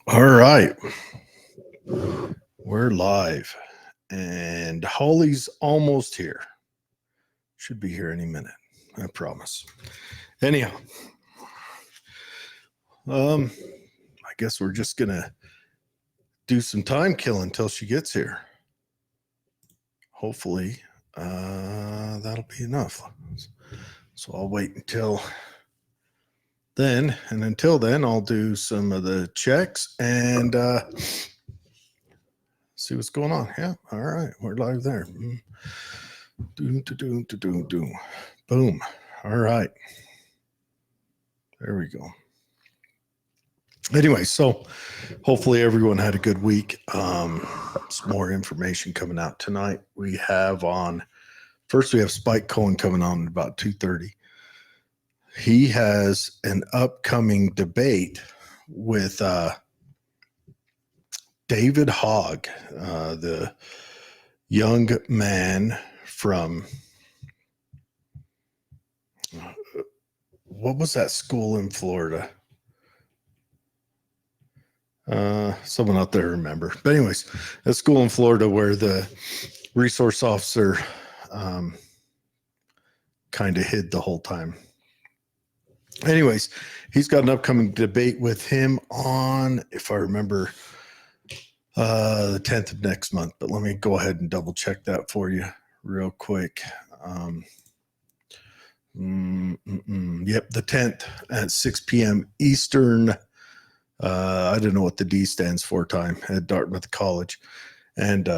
All right. We're live and Holly's almost here. Should be here any minute. I promise. Anyhow, I guess we're just going to do some time killing until she gets here. Hopefully, that'll be enough. So I'll wait until then. And until then, I'll do some of the checks and see what's going on. Yeah. All right. We're live there. Boom. All right. There we go. Anyway, so hopefully everyone had a good week. Some more information coming out tonight. We have Spike Cohen coming on at about 2:30. He has an upcoming debate with David Hogg, the young man from what was that school in Florida? Someone out there remember. But anyways, a school in Florida where the resource officer kind of hid the whole time. Anyways, he's got an upcoming debate with him on, if I remember, the 10th of next month. But let me go ahead and double check that for you real quick. Yep, the 10th at 6 p.m. Eastern. I don't know what the D stands for time at Dartmouth College. And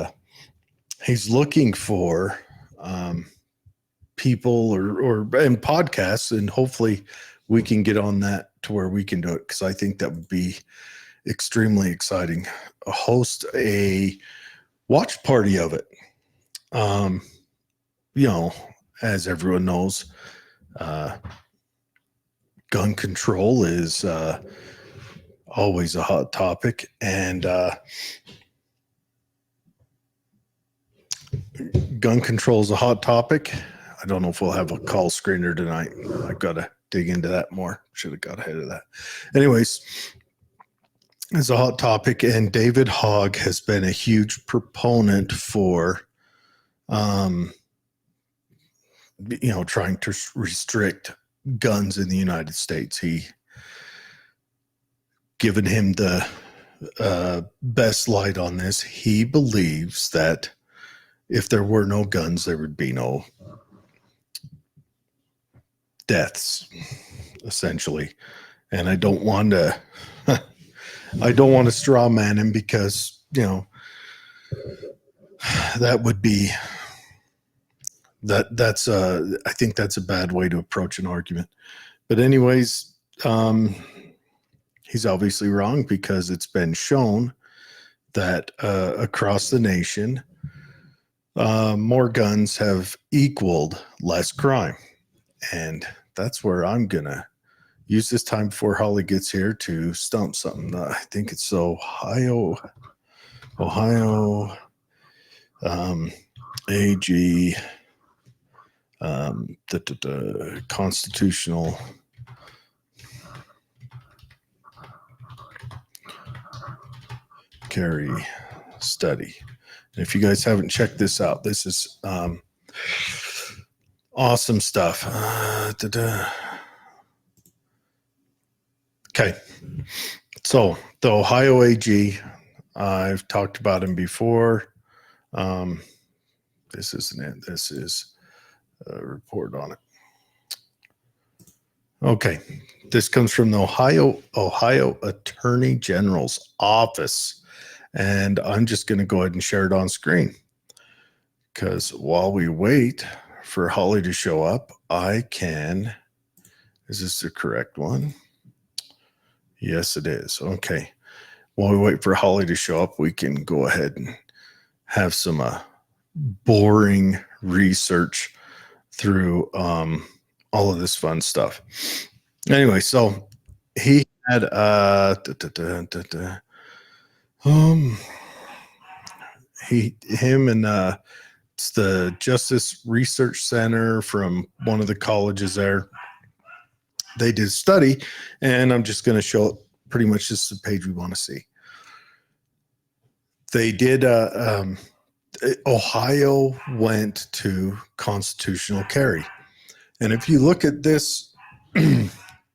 he's looking for people and podcasts, and hopefully we can get on that to where we can do it, because I think that would be extremely exciting. Host a watch party of it. As everyone knows, gun control is always a hot topic, and gun control is a hot topic. I don't know if we'll have a call screener tonight. I've got to dig into that more. Should have got ahead of that. Anyways, it's a hot topic, and David Hogg has been a huge proponent for trying to restrict guns in the United States. He given him the best light on this. He believes that if there were no guns, there would be no deaths, essentially. And I don't want to straw man him, because that would be that's I think that's a bad way to approach an argument. But anyways, he's obviously wrong, because it's been shown that across the nation, more guns have equaled less crime. And that's where I'm going to use this time before Holly gets here to stump something. I think it's Ohio AG, the constitutional carry study. And if you guys haven't checked this out, this is awesome stuff. Okay. So the Ohio AG, I've talked about him before. This isn't it. This is a report on it. Okay. This comes from the Ohio Attorney General's office. And I'm just going to go ahead and share it on screen, because while we wait for Holly to show up, is this the correct one? Yes, it is. Okay. While we wait for Holly to show up, we can go ahead and have some boring research through all of this fun stuff. Anyway, so he had it's the Justice Research Center from one of the colleges there. they did a study, and I'm just going to show pretty much this is the page we want to see. They did Ohio went to constitutional carry. And if you look at this,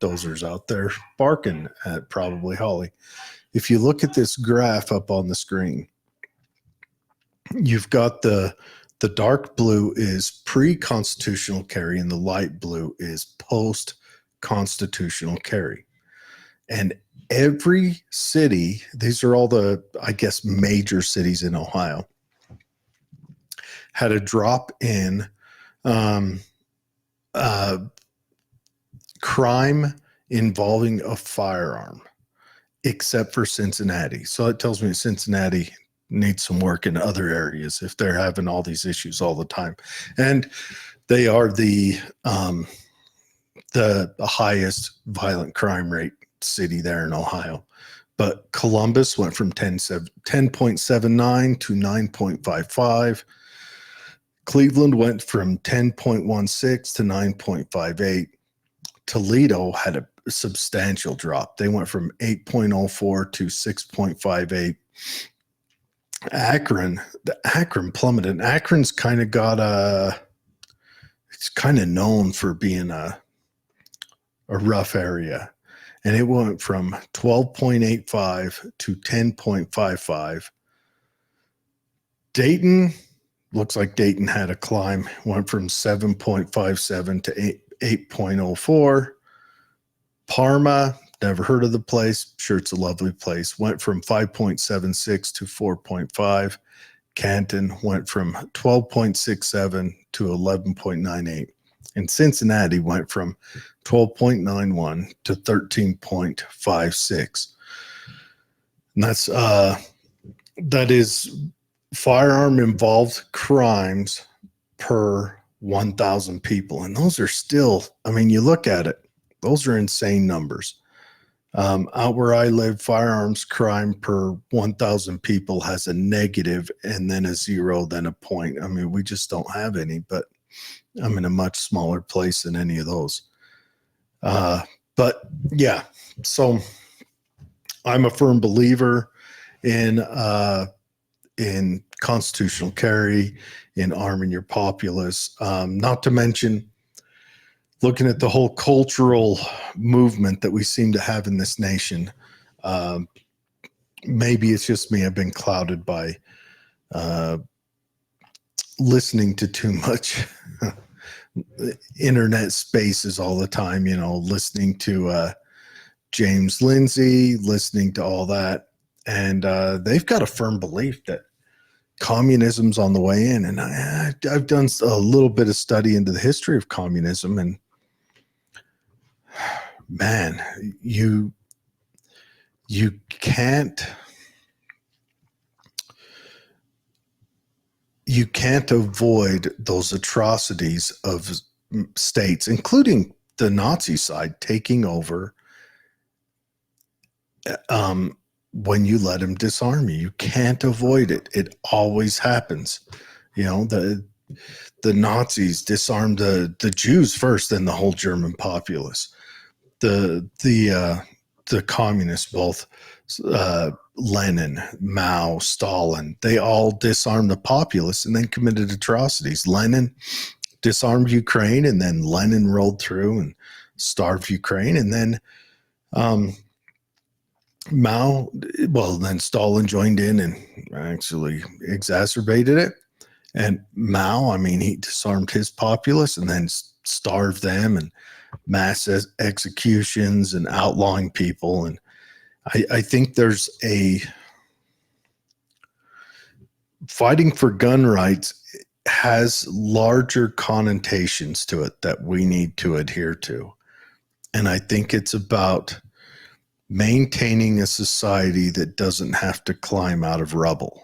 dozers out there barking at probably Holly. If you look at this graph up on the screen, you've got the dark blue is pre-constitutional carry and the light blue is post-constitutional carry. And every city, these are all the, I guess, major cities in Ohio, had a drop in crime involving a firearm, except for Cincinnati. So it tells me Cincinnati needs some work in other areas if they're having all these issues all the time. And they are the highest violent crime rate city there in Ohio. But Columbus went from 10.79 to 9.55. Cleveland went from 10.16 to 9.58. Toledo had a substantial drop. They went from 8.04 to 6.58. Akron plummeted. Akron's kind of got it's kind of known for being a rough area. And it went from 12.85 to 10.55. Dayton, looks like Dayton had a climb, went from 7.57 to 8.04. Parma, never heard of the place. Sure, it's a lovely place. Went from 5.76 to 4.5. Canton went from 12.67 to 11.98. And Cincinnati went from 12.91 to 13.56. And that is firearm involved crimes per 1,000 people. And those are still, I mean, you look at it, those are insane numbers. Out where I live, firearms crime per 1,000 people has a negative and then a 0, then a point. I mean, we just don't have any, but I'm in a much smaller place than any of those. But yeah, so I'm a firm believer in constitutional carry, in arming your populace, not to mention looking at the whole cultural movement that we seem to have in this nation. Maybe it's just me. I've been clouded by listening to too much internet spaces all the time, listening to James Lindsay, listening to all that. And they've got a firm belief that communism's on the way in. And I've done a little bit of study into the history of communism, and man, you can't avoid those atrocities of states, including the Nazi side, taking over when you let them disarm you. You can't avoid it. It always happens. The Nazis disarmed the Jews first, then the whole German populace. The communists, both Lenin, Mao, Stalin, they all disarmed the populace and then committed atrocities. Lenin disarmed Ukraine, and then Lenin rolled through and starved Ukraine, and then then Stalin joined in and actually exacerbated it. And Mao, he disarmed his populace and then starved them, and mass executions and outlawing people. And I think there's a fighting for gun rights has larger connotations to it that we need to adhere to. And I think it's about maintaining a society that doesn't have to climb out of rubble.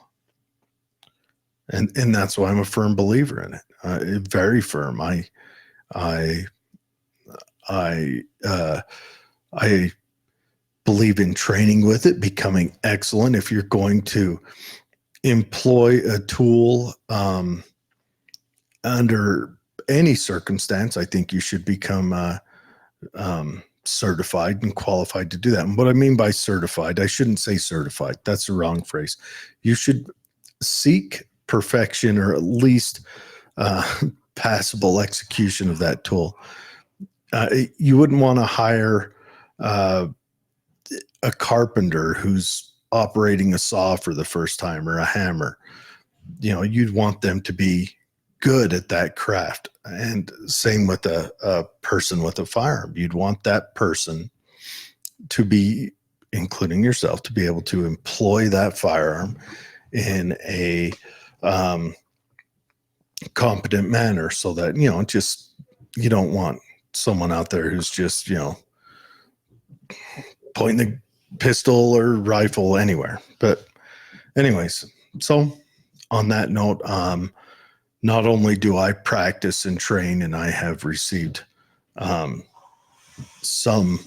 And that's why I'm a firm believer in it. Very firm. I believe in training with it, becoming excellent. If you're going to employ a tool under any circumstance, I think you should become certified and qualified to do that. And what I mean by certified, I shouldn't say certified. That's the wrong phrase. You should seek perfection, or at least passable execution of that tool. You wouldn't want to hire a carpenter who's operating a saw for the first time, or a hammer. You'd want them to be good at that craft. And same with a person with a firearm. You'd want that person to be, including yourself, to be able to employ that firearm in a competent manner, so that, you don't want someone out there who's just, pointing the pistol or rifle anywhere. But anyways, so on that note, not only do I practice and train, and I have received some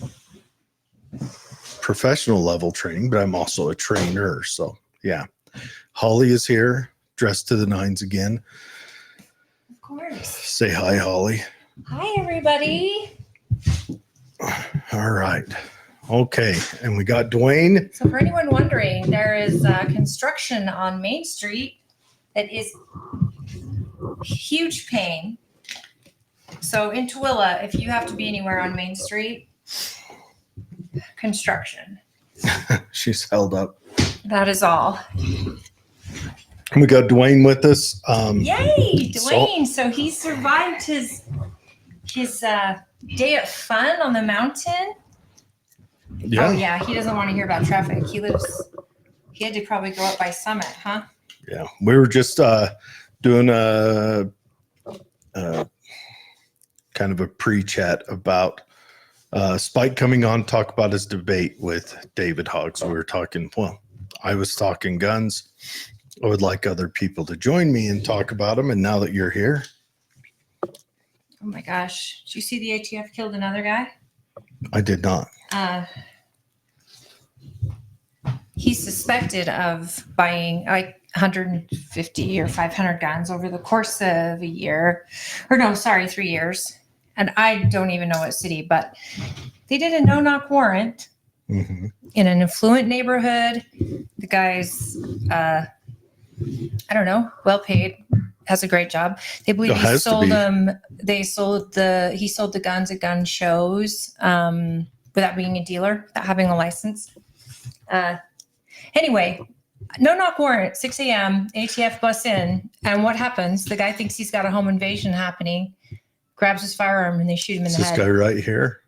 professional level training, but I'm also a trainer. So yeah, Holly is here, dressed to the nines again. Of course. Say hi, Holly. Hi, everybody. All right. Okay. And we got Dwayne. So for anyone wondering, there is construction on Main Street that is huge pain. So in Tooele, if you have to be anywhere on Main Street, construction. She's held up. That is all. We got Dwayne with us. Yay, Dwayne. So he survived his day of fun on the mountain. Yeah. Oh yeah, he doesn't want to hear about traffic. He had to probably go up by Summit, huh? Yeah. We were just doing a kind of a pre-chat about Spike coming on, talk about his debate with David Hogg. So we were talking, I was talking guns. I would like other people to join me and talk about them. And now that you're here. Oh my gosh. Did you see the ATF killed another guy? I did not. He's suspected of buying like 150 or 500 guns over the course of a year. Or no, sorry, 3 years. And I don't even know what city, but they did a no-knock warrant in an affluent neighborhood. The guy's, I don't know, well paid, has a great job. They believe he sold them. He sold the guns at gun shows without being a dealer, without having a license. Anyway, no knock warrant, 6 a.m. ATF busts in, and what happens? The guy thinks he's got a home invasion happening, grabs his firearm, and they shoot him in the head. This guy right here,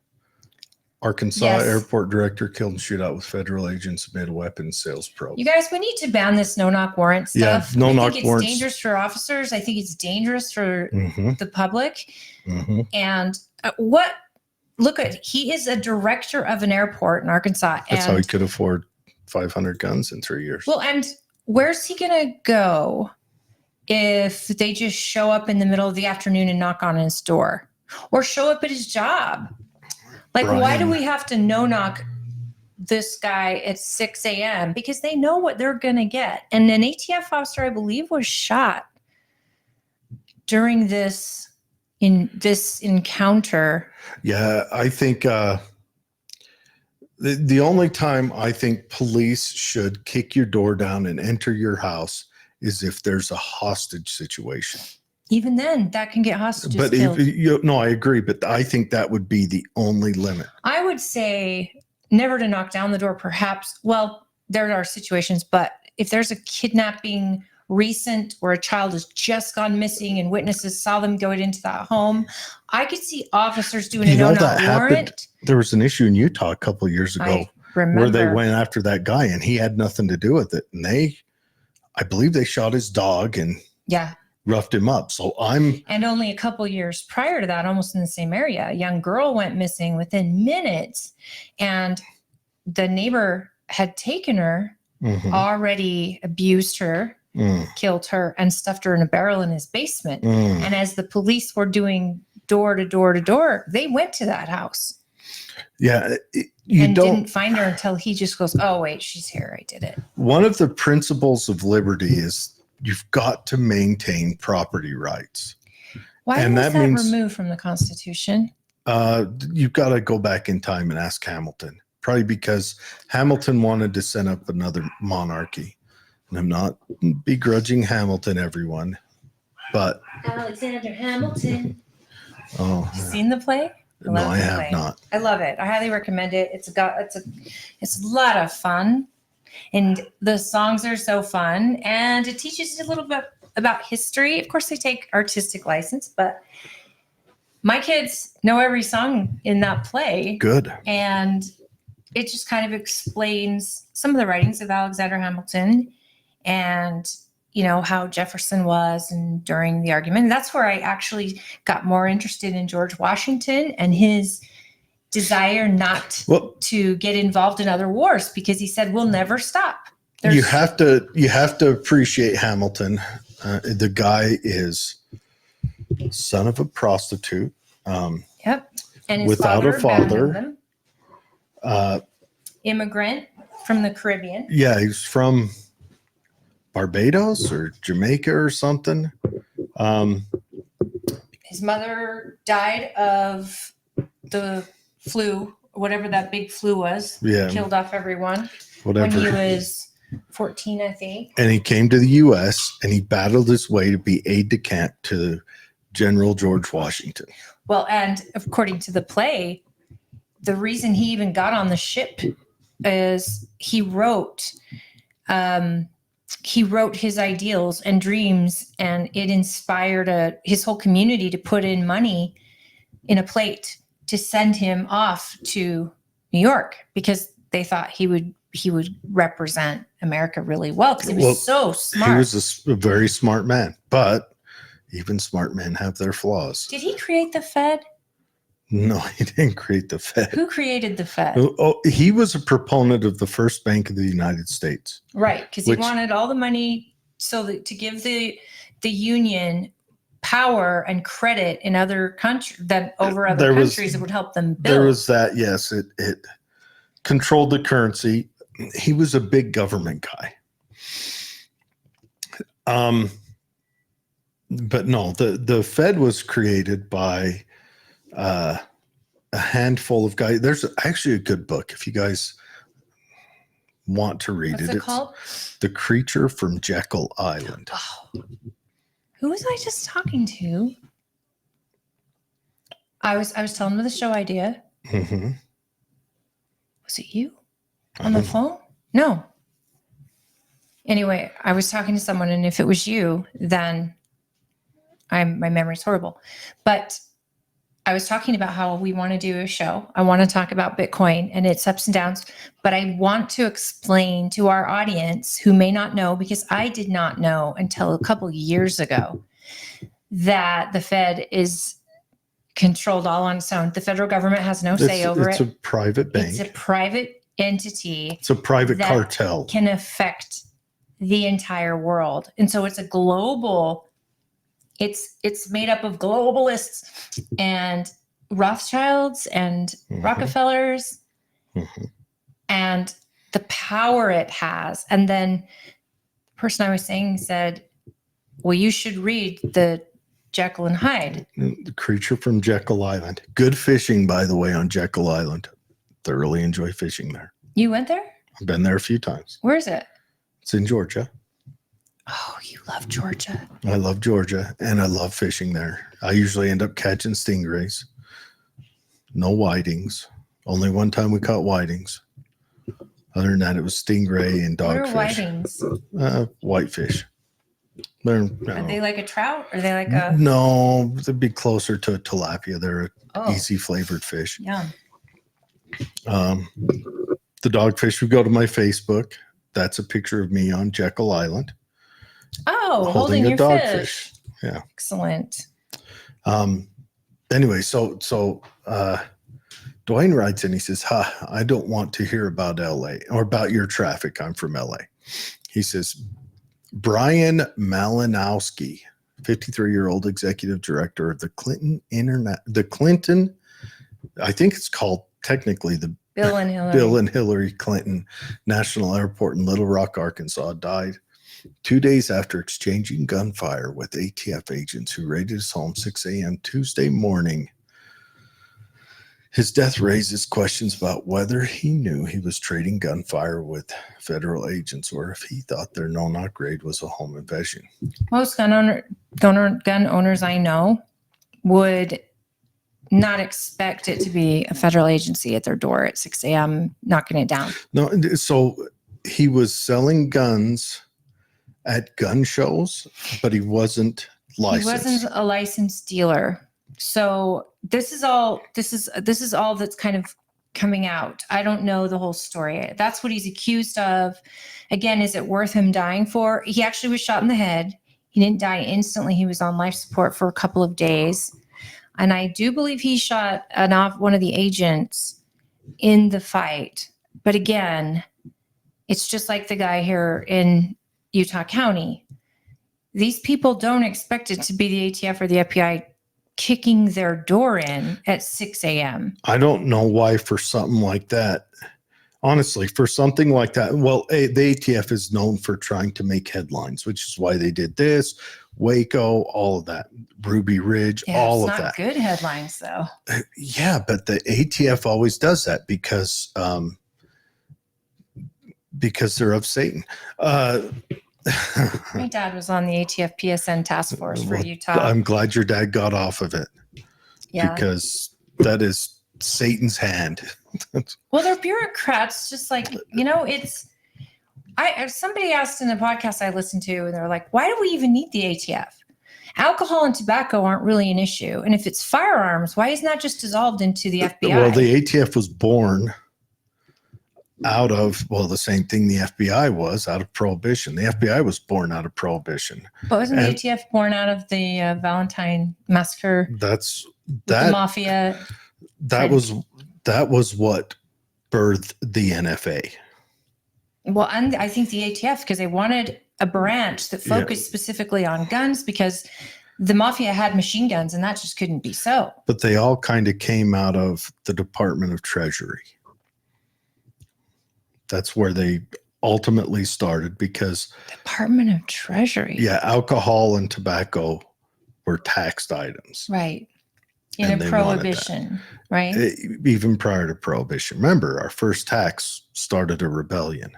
Arkansas airport director killed in shootout with federal agents amid weapons sales probe. You guys, we need to ban this no-knock warrant stuff. Yeah, no-knock warrants. I think it's dangerous for officers. I think it's dangerous for the public. And he is a director of an airport in Arkansas. That's how he could afford 500 guns in 3 years. Well, and where's he going to go if they just show up in the middle of the afternoon and knock on his door, or show up at his job? Like, Brian, why do we have to no-knock this guy at 6 a.m.? Because they know what they're going to get. And an ATF officer, I believe, was shot during this encounter. Yeah, I think the only time I think police should kick your door down and enter your house is if there's a hostage situation. Even then, that can get hostages but killed. No, I agree, but I think that would be the only limit. I would say never to knock down the door, perhaps. Well, there are situations, but if there's a kidnapping recent where a child has just gone missing and witnesses saw them go into that home, I could see officers doing a no-knock warrant. There was an issue in Utah a couple of years ago where they went after that guy and he had nothing to do with it. And I believe they shot his dog and roughed him up. And only a couple years prior to that, almost in the same area, a young girl went missing within minutes, and the neighbor had taken her, already abused her, killed her, and stuffed her in a barrel in his basement. And as the police were doing door to door to door, they went to that house. Yeah. Didn't find her until he just goes, oh, wait, she's here. I did it. One of the principles of liberty is you've got to maintain property rights. Why was that removed from the Constitution? You've got to go back in time and ask Hamilton. Probably because Hamilton wanted to set up another monarchy. And I'm not begrudging Hamilton, everyone. But Alexander Hamilton. oh, Seen the play? no, I the have play. not. I love it. I highly recommend it. It's a lot of fun, and the songs are so fun, and it teaches you a little bit about history. Of course, they take artistic license, but my kids know every song in that play. Good. And it just kind of explains some of the writings of Alexander Hamilton and, you know, how Jefferson was and during the argument. And that's where I actually got more interested in George Washington and his desire not to get involved in other wars, because he said, we'll never stop. You have to appreciate Hamilton. The guy is son of a prostitute. Yep. And his without a father. Immigrant from the Caribbean. Yeah, he's from Barbados or Jamaica or something. His mother died of the flu, whatever that big flu was. Yeah. Killed off everyone. Whatever. When he was 14, I think. And he came to the U.S. and he battled his way to be aide-de-camp to General George Washington. Well, and according to the play, the reason he even got on the ship is he wrote his ideals and dreams, and it inspired his whole community to put in money in a plate to send him off to New York, because they thought he would represent America really well, because he was so smart. He was a very smart man, but even smart men have their flaws. Did he create the Fed? No, he didn't create the Fed. Who created the Fed? Oh, he was a proponent of the first bank of the United States. Right, because he wanted all the money so that to give the Union power and credit in other countries over other countries that would help them build. There was that, yes. It controlled the currency. He was a big government guy. But no, the Fed was created by a handful of guys. There's actually a good book if you guys want to read it. What's it called? The Creature from Jekyll Island. Oh. Who was I just talking to? I was telling them the show idea. Mm-hmm. Was it you on the phone? No. Anyway, I was talking to someone, and if it was you, then my memory's horrible. But I was talking about how we want to do a show. I want to talk about Bitcoin and its ups and downs, but I want to explain to our audience who may not know, because I did not know until a couple years ago, that the Fed is controlled all on its own. The federal government has no say over it. It's a private bank. It's a private entity. It's a private that cartel. Can affect the entire world. And so it's a global, it's made up of globalists and Rothschilds and Rockefellers and the power it has. And then the person I was saying said, well, you should read the Jekyll and Hyde. The Creature from Jekyll Island. Good fishing, by the way, on Jekyll Island. Thoroughly enjoy fishing there. You went there? I've been there a few times. Where is it? It's in Georgia. Oh, you love Georgia. I love Georgia, and I love fishing there. I usually end up catching stingrays. No whitings. Only one time we caught whitings. Other than that, it was stingray and dogfish. What are whitings? Whitefish. Are they like a trout? Or are they like a... No, they'd be closer to a tilapia. They're an easy flavored fish. Yeah. The dogfish would go to my Facebook. That's a picture of me on Jekyll Island. Oh, holding your dogfish. Yeah. Excellent. Anyway, so Dwayne writes in, he says, I don't want to hear about LA or about your traffic. I'm from LA. He says, Brian Malinowski, 53-year-old executive director of the Clinton, I think it's called technically the Bill and Hillary Clinton National Airport in Little Rock, Arkansas, died 2 days after exchanging gunfire with ATF agents who raided his home 6 a.m. Tuesday morning. His death raises questions about whether he knew he was trading gunfire with federal agents or if he thought their no-knock raid was a home invasion. Most gun owners I know would not expect it to be a federal agency at their door at 6 a.m. knocking it down. No, so he was selling guns at gun shows, but he wasn't licensed. He wasn't a licensed dealer. So this is all that's kind of coming out. I don't know the whole story. That's what he's accused of. Again, is it worth him dying for? He actually was shot in the head. He didn't die instantly. He was on life support for a couple of days. And I do believe he shot one of the agents in the fight. But again, it's just like the guy here in Utah County. These people don't expect it to be the ATF or the FBI kicking their door in at 6 a.m. I don't know why for something like that. Honestly, for something like that, well, the ATF is known for trying to make headlines, which is why they did this, Waco, all of that, Ruby Ridge, all of that. It's not good headlines, though. Yeah, but the ATF always does that because they're of Satan. My dad was on the ATF PSN task force for Utah. I'm glad your dad got off of it. Yeah. Because that is Satan's hand. Well, they're bureaucrats, just like, somebody asked in a podcast I listened to, and they're like, why do we even need the ATF? Alcohol and tobacco aren't really an issue. And if it's firearms, why isn't that just dissolved into the FBI? Well, the ATF was born out of, the same thing the FBI was, out of Prohibition. The FBI was born out of Prohibition. But wasn't the ATF born out of the Valentine Massacre? The mafia. That was what birthed the NFA. Well, and I think the ATF, because they wanted a branch that focused specifically on guns, because the mafia had machine guns and that just couldn't be so. But they all kind of came out of the Department of Treasury. That's where they ultimately started because Department of Treasury. Yeah, alcohol and tobacco were taxed items. Right. In a prohibition, right? Even prior to Prohibition. Remember, our first tax started a rebellion.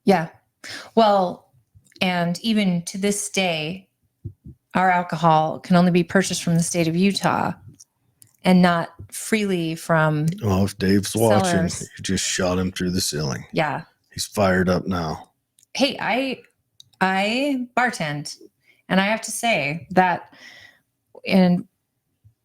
Yeah. Well, and even to this day, our alcohol can only be purchased from the state of Utah and not freely from Well, if Dave's watching, sellers. you just shot him through the ceiling. Yeah. He's fired up now. Hey, I bartend, and I have to say that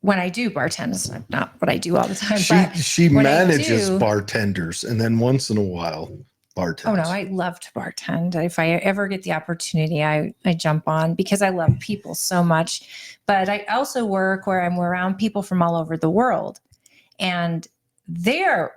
when I do bartend, it's not what I do all the time. She manages bartenders, and then once in a while, bartends. Oh no, I love to bartend. If I ever get the opportunity, I jump on because I love people so much. But I also work where I'm around people from all over the world, and they're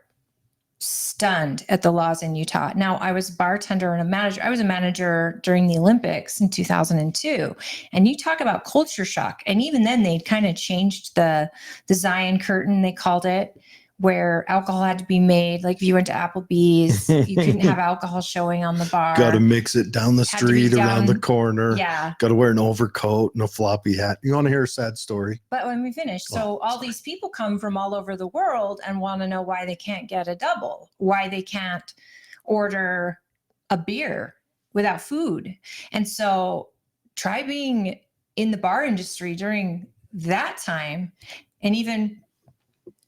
stunned at the laws in Utah. Now, I was a bartender and a manager. I was a manager during the Olympics in 2002. And you talk about culture shock. And even then they'd kind of changed the Zion curtain, they called it, where alcohol had to be made. Like if you went to Applebee's, you couldn't have alcohol showing on the bar. Got to mix it down the street, around the corner. Yeah. Got to wear an overcoat and a floppy hat. You want to hear a sad story? But when we finish, these people come from all over the world and want to know why they can't get a double, why they can't order a beer without food. And so try being in the bar industry during that time. And even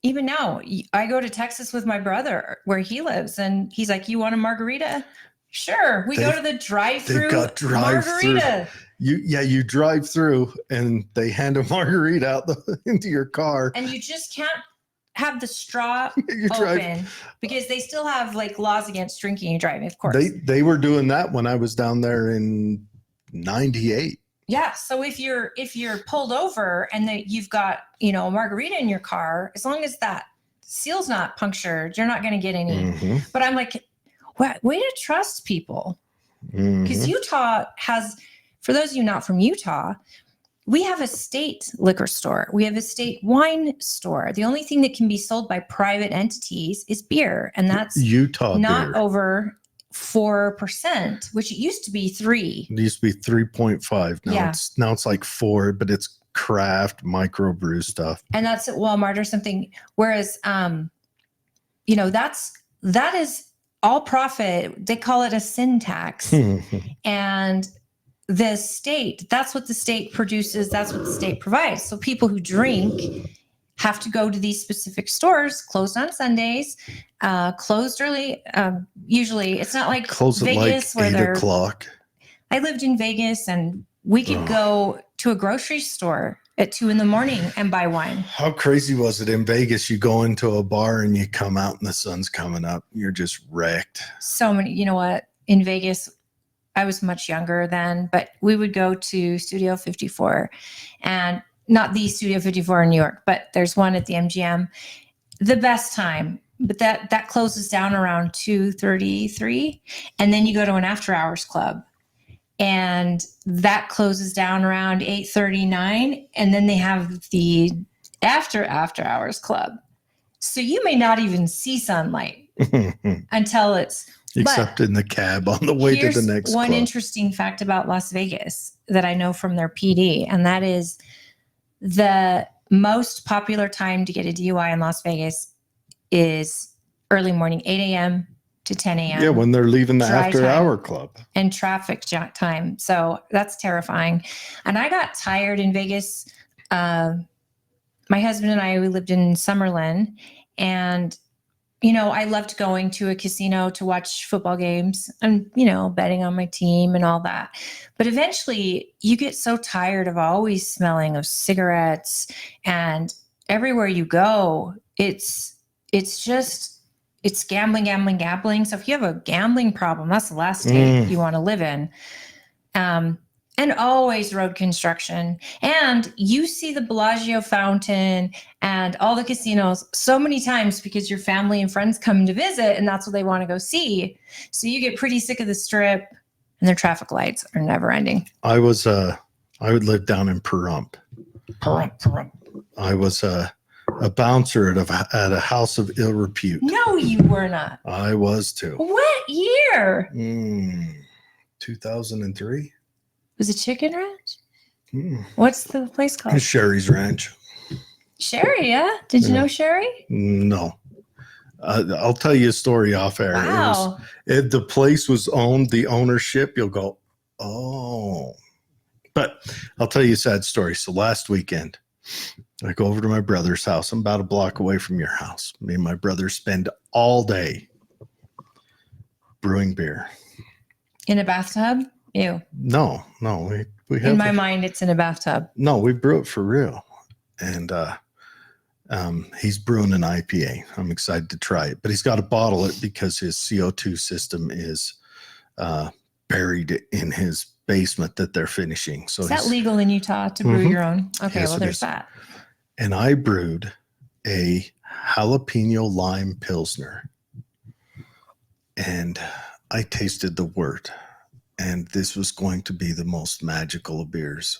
now, I go to Texas with my brother where he lives, and he's like, "You want a margarita?" Sure. We go to the drive-through margarita. You drive through, and they hand a margarita out into your car, and you just can't have the straw open because they still have like laws against drinking and driving. Of course, they were doing that when I was down there in '98. Yeah. So if you're pulled over and you've got, a margarita in your car, as long as that seal's not punctured, you're not going to get any. Mm-hmm. But I'm like, way to trust people. Because Utah has, for those of you not from Utah, we have a state liquor store. We have a state wine store. The only thing that can be sold by private entities is beer. And that's Utah not beer. Over 4%, which it used to be 3. It used to be 3.5. Now it's like 4, but it's craft microbrew stuff. And that's at Walmart or something. Whereas, that is all profit. They call it a sin tax. And the state, that's what the state produces. That's what the state provides. So people who drink have to go to these specific stores, closed on Sundays, closed early. Usually it's not like Close at Vegas like where 8 o'clock. I lived in Vegas and we could go to a grocery store at 2 a.m. and buy wine. How crazy was it in Vegas? You go into a bar and you come out and the sun's coming up. You're just wrecked. So many, you know what? In Vegas, I was much younger then, but we would go to Studio 54 and not the Studio 54 in New York, but there's one at the MGM. The best time, but that closes down around 2:33, and then you go to an after hours club, and that closes down around 8:39, and then they have the after hours club. So you may not even see sunlight until it's except in the cab on the way to the next one club. Interesting fact about Las Vegas that I know from their PD, and that is the most popular time to get a DUI in Las Vegas is early morning, 8 a.m. to 10 a.m. Yeah, when they're leaving the Dry after time. hour club. And traffic time. So that's terrifying. And I got tired in Vegas. My husband and I, we lived in Summerlin, and I loved going to a casino to watch football games and, betting on my team and all that. But eventually you get so tired of always smelling of cigarettes, and everywhere you go, it's gambling. So if you have a gambling problem, that's the last state you want to live in. And always road construction. And you see the Bellagio fountain and all the casinos so many times because your family and friends come to visit and that's what they want to go see. So you get pretty sick of the Strip, and their traffic lights are never ending. I would live down in Pahrump. I was a bouncer at a house of ill repute. No, you were not. I was too. What year? 2003. Was it Chicken Ranch? What's the place called? Sherry's Ranch. Sherry, yeah? Did you know Sherry? No. I'll tell you a story off air. Wow. The place was owned, the ownership, you'll go, oh. But I'll tell you a sad story. So last weekend, I go over to my brother's house. I'm about a block away from your house. Me and my brother spend all day brewing beer. In a bathtub? Ew. No. We have in my mind, it's in a bathtub. No, we brew it for real. And he's brewing an IPA. I'm excited to try it. But he's got to bottle it because his CO2 system is buried in his basement that they're finishing. So is that legal in Utah to brew your own? Okay, yes, well, there's that. And I brewed a jalapeno lime pilsner. And I tasted the wort. And this was going to be the most magical of beers.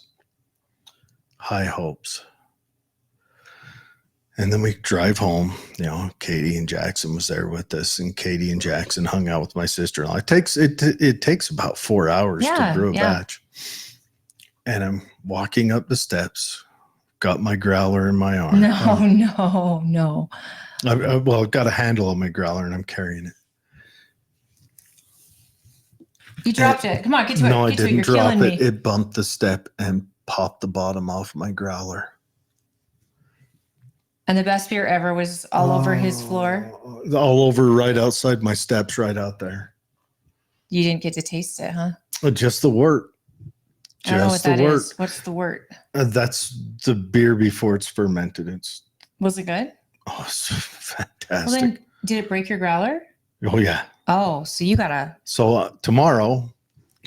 High hopes. And then we drive home. Katie and Jackson was there with us, and Katie and Jackson hung out with my sister-in-law. It takes about 4 hours to brew a batch. And I'm walking up the steps, got my growler in my arm. No. I've got a handle on my growler, and I'm carrying it. You dropped it. Come on, get to it. No, I didn't You're drop killing it. me. It bumped the step and popped the bottom off my growler. And the best beer ever was all over his floor. All over right outside my steps, right out there. You didn't get to taste it, huh? Just the wort. I don't know what that is. What's the wort? That's the beer before it's fermented. Was it good? Oh, it's fantastic. Well, then, did it break your growler? Oh, yeah. Oh, so you gotta. So tomorrow,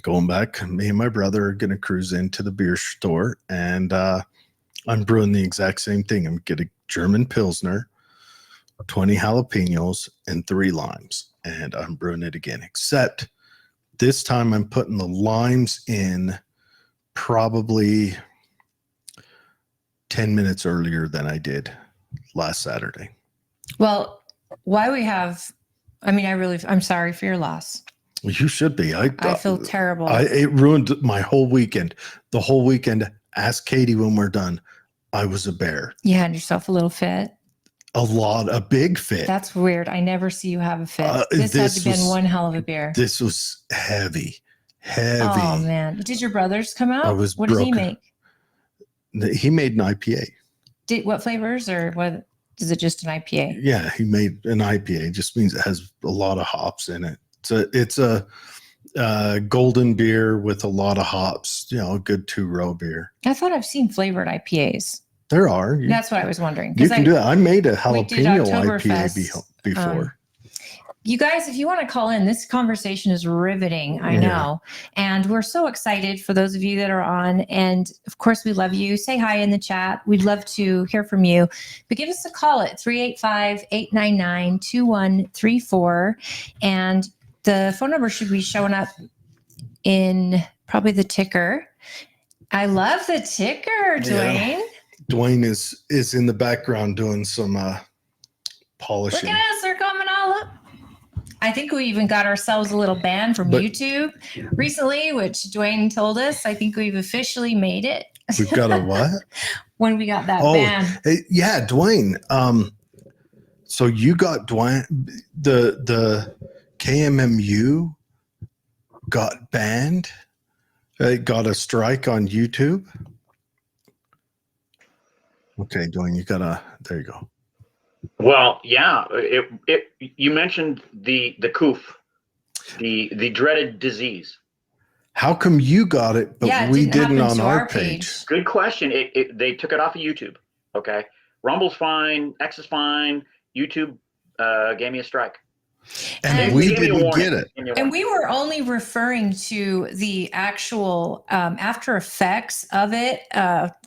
going back, me and my brother are going to cruise into the beer store, and I'm brewing the exact same thing. I'm going to get a German Pilsner, 20 jalapenos, and 3 limes. And I'm brewing it again, except this time I'm putting the limes in probably 10 minutes earlier than I did last Saturday. Well, why we have, I'm sorry for your loss. Well, you should be. I feel terrible. It ruined my whole weekend. The whole weekend Ask Katie when we're done. I was a bear. You had yourself a little fit. A big fit. That's weird. I never see you have a fit. This had to have been one hell of a beer. This was heavy. Oh man. Did your brothers come out? What did he make? He made an IPA. What flavors, or what? Is it just an IPA? Yeah, he made an IPA. It just means it has a lot of hops in it. It's a golden beer with a lot of hops, a good 2-row beer. I thought I've seen flavored IPAs. There are. That's what I was wondering. You can do that. I made a jalapeno IPA before. You guys, if you want to call in, this conversation is riveting. I know. And we're so excited for those of you that are on. And of course, we love you. Say hi in the chat. We'd love to hear from you. But give us a call at 385-899-2134. And the phone number should be showing up in probably the ticker. I love the ticker, Dwayne. Yeah. Dwayne is in the background doing some polishing. Look at us. They're coming all up. I think we even got ourselves a little ban from YouTube recently, which Dwayne told us. I think we've officially made it. We've got a what? When we got that ban. Yeah, Dwayne. So you got Dwayne, the KMMU got banned. It got a strike on YouTube. Okay, Dwayne, there you go. Well, yeah, you mentioned the COOF, the dreaded disease. How come you got it, but we didn't on our page? Good question. They took it off of YouTube. Okay, Rumble's fine, X is fine. YouTube gave me a strike. And we didn't get it. And we were only referring to the actual after effects of it,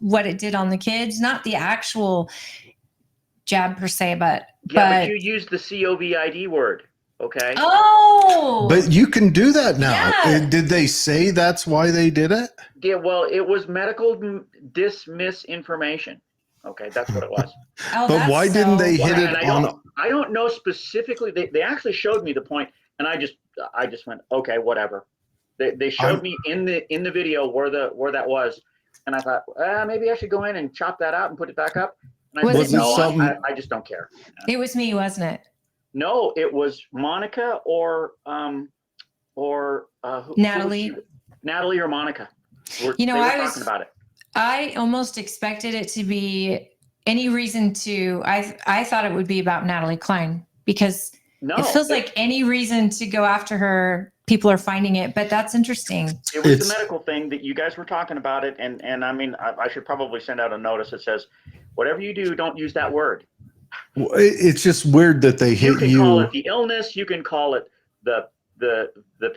what it did on the kids, not the actual jab per se, but you used the COVID word. Okay. Oh, but you can do that now. Yeah. Did they say that's why they did it? Yeah. Well, it was medical misinformation. Okay, that's what it was. But why didn't they hit it on? I don't know specifically. They actually showed me the point, and I just went, okay, whatever. They showed me in the video where that was, and I thought, maybe I should go in and chop that out and put it back up. And I said, no, I just don't care. It was me, wasn't it? No, it was Monica or Natalie. Natalie or Monica. I was talking about it. I almost expected it to be any reason to. I thought it would be about Natalie Klein because it feels like any reason to go after her, people are finding it. But that's interesting. It was the medical thing that you guys were talking about it, and I mean, I should probably send out a notice that says, whatever you do, don't use that word. It's just weird that they hit you. You can call it the illness. You can call it the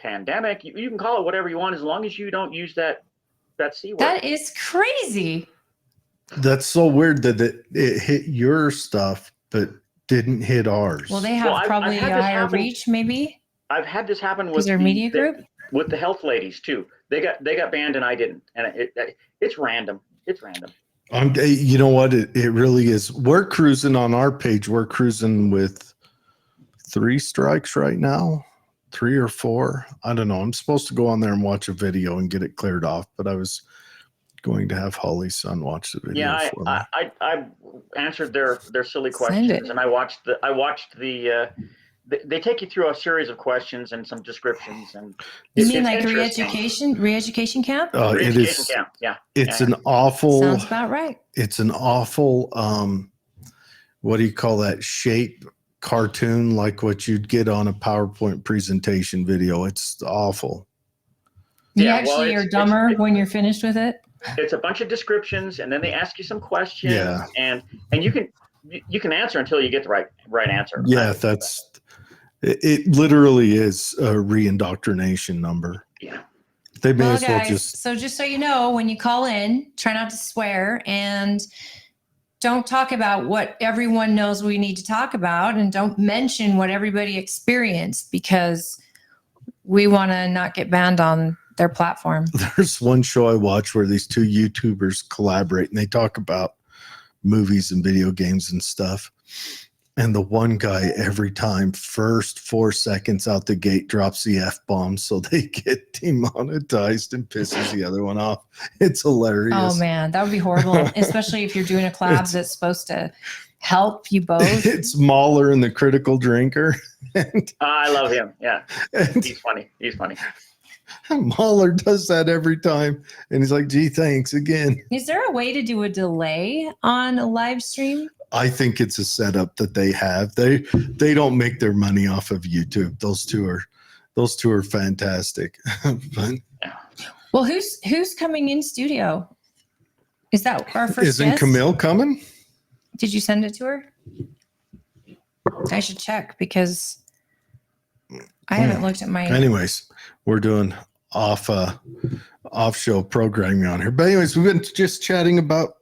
pandemic. You can call it whatever you want as long as you don't use that C word. That is crazy. That's so weird that it hit your stuff but didn't hit ours. Well, they have probably a higher reach, maybe. I've had this happen with their media group, with the health ladies too. They got banned and I didn't, and it's random. It's random. You know what? It really is. We're cruising on our page. We're cruising with 3 strikes right now, 3 or 4. I don't know. I'm supposed to go on there and watch a video and get it cleared off, but I was going to have Holly's son watch the video for me. I answered their silly questions, and I watched the. They take you through a series of questions and some descriptions, and you mean like re-education camp? It is. Camp, yeah. It's an awful. Sounds about right. It's an awful. What do you call that? Shape cartoon, like what you'd get on a PowerPoint presentation video. It's awful. You are dumber when you're finished with it. It's a bunch of descriptions, and then they ask you some questions, and you can answer until you get the right answer. Yeah, it literally is a re-indoctrination number. Yeah. They may as well just. So just so you know, when you call in, try not to swear and don't talk about what everyone knows we need to talk about, and don't mention what everybody experienced, because we want to not get banned on their platform. There's one show I watch where these 2 YouTubers collaborate and they talk about movies and video games and stuff. And the one guy every time, first 4 seconds out the gate, drops the F-bomb so they get demonetized and pisses the other one off. It's hilarious. Oh man, that would be horrible, especially if you're doing a collab It's- that's supposed to help you both. It's Mahler and the critical drinker. And, I love him. Yeah, and he's funny. He's funny. Mahler does that every time. And he's like, gee, thanks again. Is there a way to do a delay on a live stream? I think it's a setup that they have. They don't make their money off of YouTube. Those two are fantastic. But Well, who's coming in studio? Is that our first isn't guest? Camille coming? Did you send it to her? I should check because I haven't looked at my. Anyways, we're doing off show programming on here. But anyways, we've been just chatting about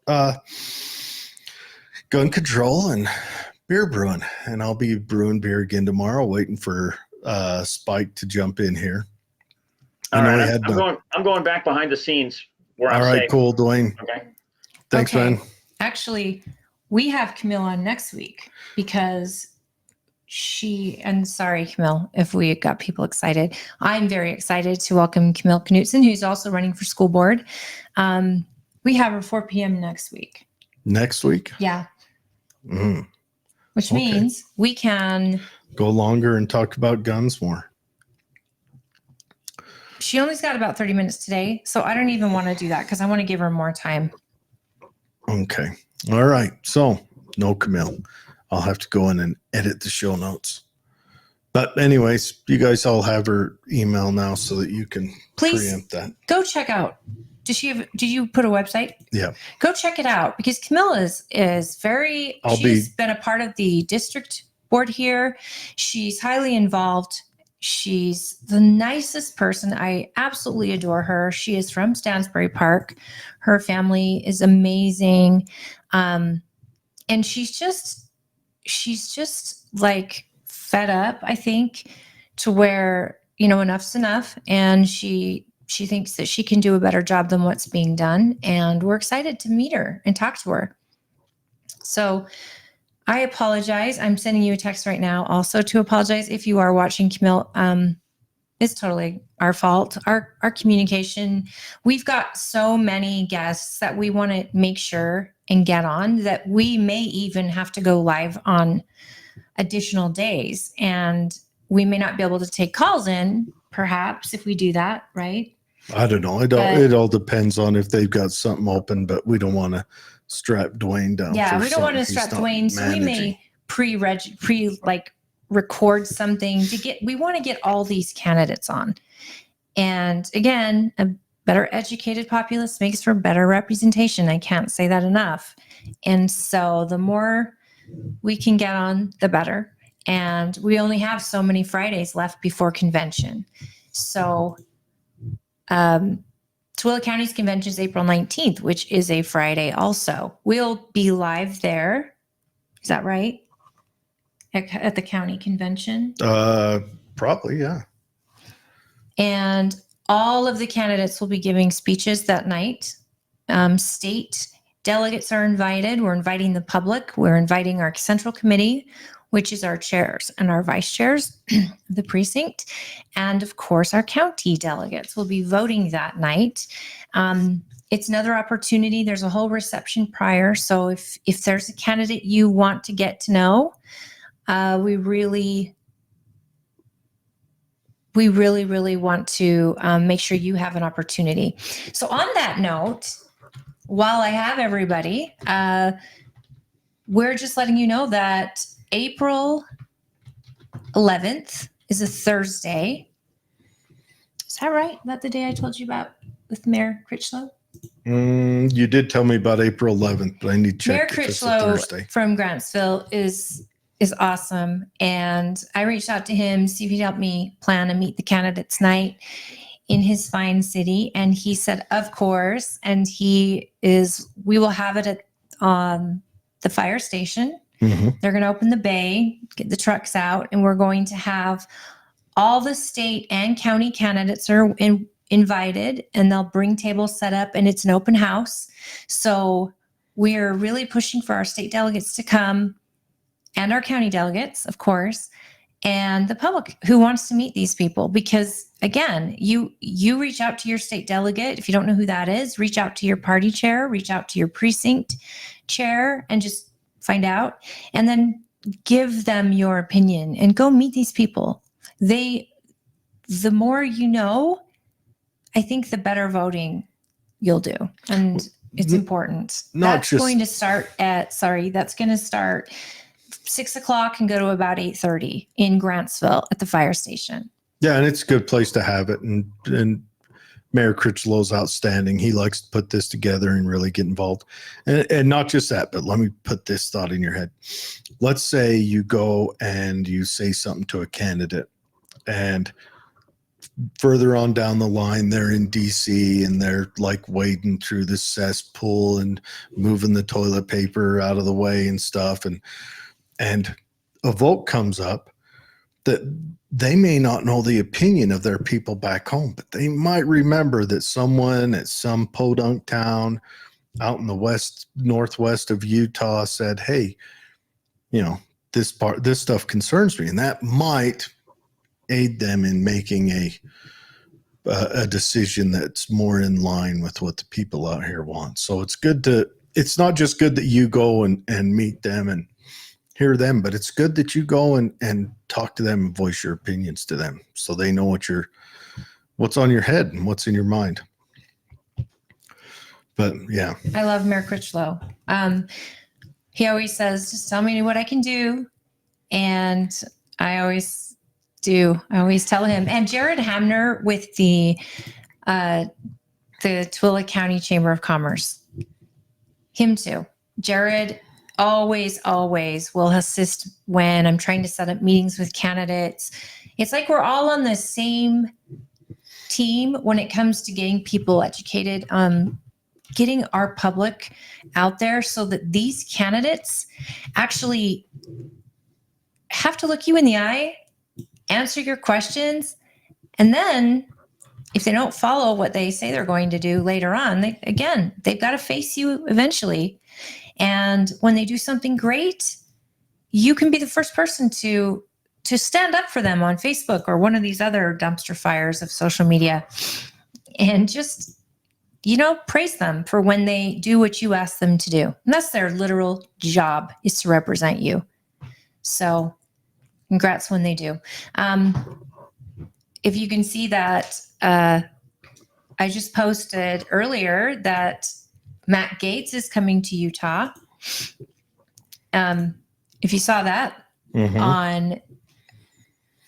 gun control and beer brewing, and I'll be brewing beer again tomorrow, waiting for Spike to jump in here. All right, I'm going back behind the scenes where I'm all right, safe. cool, Dwayne. Okay. Thanks, Okay. man. Actually, we have Camille on next week because sorry, Camille, if we got people excited. I'm very excited to welcome Camille Knutson, who's also running for school board. We have her 4 p.m. next week. Next week? Yeah. Mm. Which Okay. means we can. Go longer and talk about guns more. She only's got about 30 minutes today, so I don't even want to do that because I want to give her more time. Okay. All right. So, no Camille. I'll have to go in and edit the show notes. But anyways, you guys all have her email now so that you can Please preempt that. go check out. Did you put a website? Yeah. Go check it out because Camille is very, she's been a part of the district board here. She's highly involved. She's the nicest person. I absolutely adore her. She is from Stansbury Park. Her family is amazing. And she's just like fed up, I think, to where, enough's enough. And she thinks that she can do a better job than what's being done. And we're excited to meet her and talk to her. So I apologize. I'm sending you a text right now also to apologize if you are watching, Camille. It's totally our fault. Our communication, we've got so many guests that we want to make sure and get on that we may even have to go live on additional days. And we may not be able to take calls in, perhaps, if we do that, right? I don't know. It all depends on if they've got something open, but we don't want to strap Dwayne down. Yeah, we don't want to strap Dwayne. So we may record something we want to get all these candidates on. And again, a better educated populace makes for better representation. I can't say that enough. And so the more we can get on, the better. And we only have so many Fridays left before convention. So Tooele County's convention is April 19th, which is a Friday also. We'll be live there. Is that right? At the county convention? Probably, yeah. And all of the candidates will be giving speeches that night. State delegates are invited. We're inviting the public. We're inviting our central committee, which is our chairs and our vice chairs of the precinct. And of course, our county delegates will be voting that night. It's another opportunity. There's a whole reception prior. So if there's a candidate you want to get to know, we really want to make sure you have an opportunity. So on that note, while I have everybody, we're just letting you know that April 11th is a Thursday. Is that right? Is that the day I told you about with Mayor Critchlow? You did tell me about April 11th, but I need to check Mayor if it's a Critchlow Thursday. from Grantsville is awesome. And I reached out to him, see if he'd help me plan a Meet the Candidates night in his fine city. And he said, of course. And we will have it at the fire station. Mm-hmm. They're going to open the bay, get the trucks out, and we're going to have all the state and county candidates are invited, and they'll bring tables set up, and it's an open house. So we're really pushing for our state delegates to come and our county delegates, of course, and the public who wants to meet these people. Because again, you reach out to your state delegate. If you don't know who that is, reach out to your party chair, reach out to your precinct chair, and just find out, and then give them your opinion and go meet these people. The more you know, I think the better voting you'll do. And it's important. That's going to start at 6:00 and go to about 8:30 in Grantsville at the fire station. Yeah, and it's a good place to have it. And Mayor Critchlow's outstanding. He likes to put this together and really get involved. And not just that, but let me put this thought in your head. Let's say you go and you say something to a candidate, and further on down the line, they're in DC and they're like wading through the cesspool and moving the toilet paper out of the way and stuff. And a vote comes up that they may not know the opinion of their people back home, but they might remember that someone at some podunk town out in the northwest of Utah said, hey, this stuff concerns me. And that might aid them in making a decision that's more in line with what the people out here want. So it's not just good that you go and meet them and hear them, but it's good that you go and talk to them and voice your opinions to them so they know what's on your head and what's in your mind. But yeah. I love Mayor Critchlow. He always says, just tell me what I can do. And I always do. I always tell him. And Jared Hamner with the Tooele County Chamber of Commerce, him too. Jared always will assist when I'm trying to set up meetings with candidates. It's like we're all on the same team when it comes to getting people educated, getting our public out there so that these candidates actually have to look you in the eye, answer your questions, and then if they don't follow what they say they're going to do later on, they've got to face you eventually. And when they do something great, you can be the first person to stand up for them on Facebook or one of these other dumpster fires of social media and just, praise them for when they do what you ask them to do. And that's their literal job, is to represent you. So congrats when they do. If you can see that, I just posted earlier that Matt Gaetz is coming to Utah. If you saw that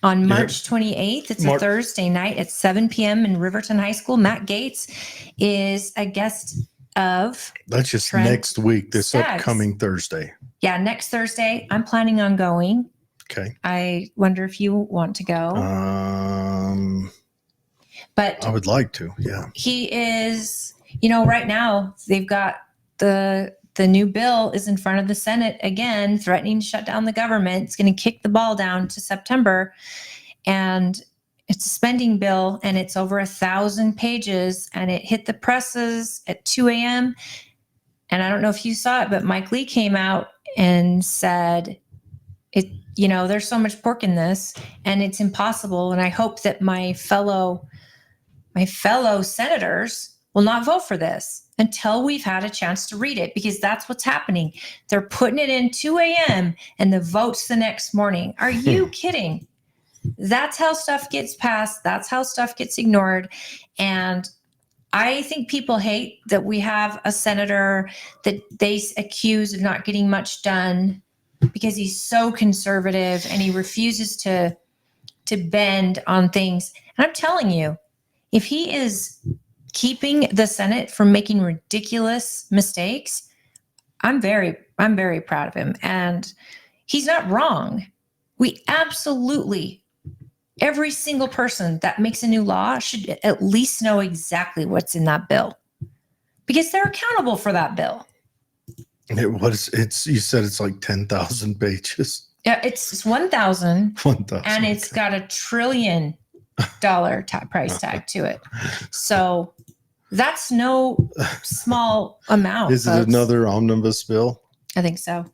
on March 28th, it's a Thursday night at 7 p.m. in Riverton High School. Matt Gaetz is a guest of That's just Trent next week, this Staggs. upcoming Thursday. Yeah, next Thursday. I'm planning on going. Okay. I wonder if you want to go. But I would like to, yeah. He is, right now they've got the new bill is in front of the Senate again, threatening to shut down the government. It's going to kick the ball down to September. And it's a spending bill and it's over 1,000 pages and it hit the presses at 2 a.m. And I don't know if you saw it, but Mike Lee came out and said, there's so much pork in this and it's impossible. And I hope that my fellow senators will not vote for this until we've had a chance to read it, because that's what's happening. They're putting it in 2 a.m. and the vote's the next morning. Are you kidding? That's how stuff gets passed. That's how stuff gets ignored. And I think people hate that we have a senator that they accuse of not getting much done because he's so conservative and he refuses to bend on things. And I'm telling you, if he is keeping the Senate from making ridiculous mistakes, I'm very proud of him. And he's not wrong. We absolutely, every single person that makes a new law should at least know exactly what's in that bill, because they're accountable for that bill. You said it's like 10,000 pages. Yeah, it's 1,000. 1,000. And it's got $1 trillion price tag to it. So that's no small amount. Is it another omnibus bill? I think so.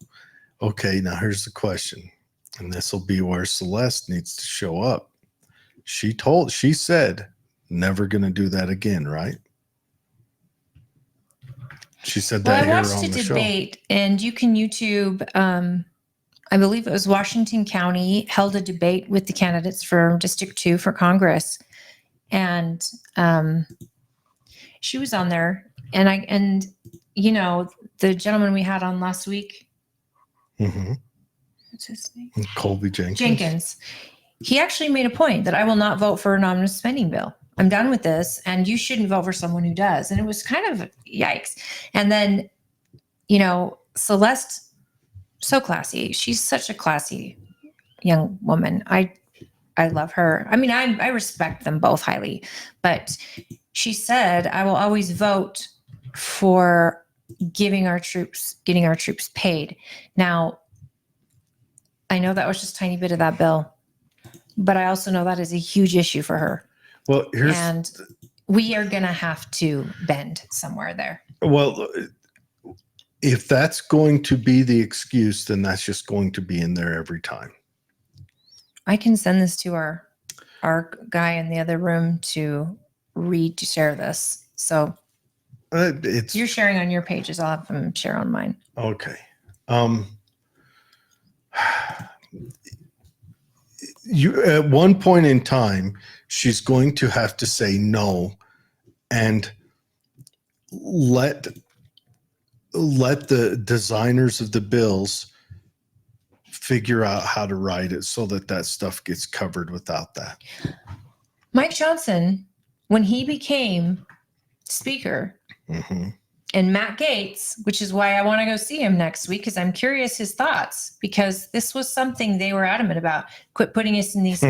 Okay, now here's the question, and this will be where Celeste needs to show up. She said, never going to do that again, right? She said Well, that I here watched on a the show. debate, and you can YouTube. I believe it was Washington County held a debate with the candidates for District 2 for Congress, and she was on there, and you know, the gentleman we had on last week, Mm-hmm. what's his name? Colby Jenkins. Jenkins. He actually made a point that I will not vote for an omnibus spending bill. I'm done with this, and you shouldn't vote for someone who does. And it was kind of yikes. And then, you know, Celeste, so classy. She's such a classy young woman. I love her. I mean, I respect them both highly, but she said, I will always vote for getting our troops paid. Now, I know that was just a tiny bit of that bill, but I also know that is a huge issue for her. Well, And we are going to have to bend somewhere there. Well, if that's going to be the excuse, then that's just going to be in there every time. I can send this to our guy in the other room to share this. So you're sharing on your pages. I'll have him share on mine. Okay. You at one point in time, she's going to have to say no and let the designers of the bills figure out how to write it so that stuff gets covered without that. Mike Johnson, when he became speaker, mm-hmm. and Matt Gaetz, which is why I want to go see him next week, because I'm curious his thoughts, because this was something they were adamant about. Quit putting us in these,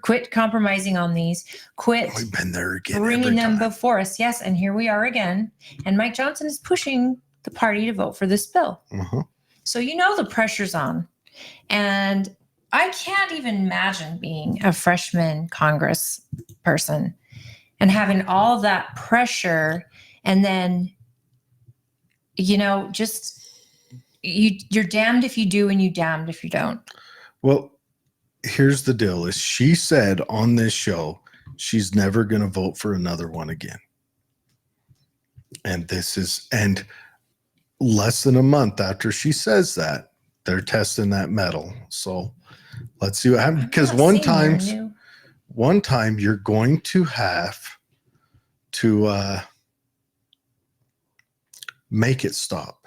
quit compromising on these, quit We've been there again, bringing them before us. Yes, and here we are again. And Mike Johnson is pushing the party to vote for this bill. Mm-hmm. So you know the pressure's on. And I can't even imagine being a freshman Congress person and having all that pressure, and then, you know, just you're damned if you do and you damned if you don't. Well, here's the deal: is she said on this show she's never going to vote for another one again, and less than a month after she says that, they're testing that metal. So let's see what happens. Because one time you're going to have to make it stop.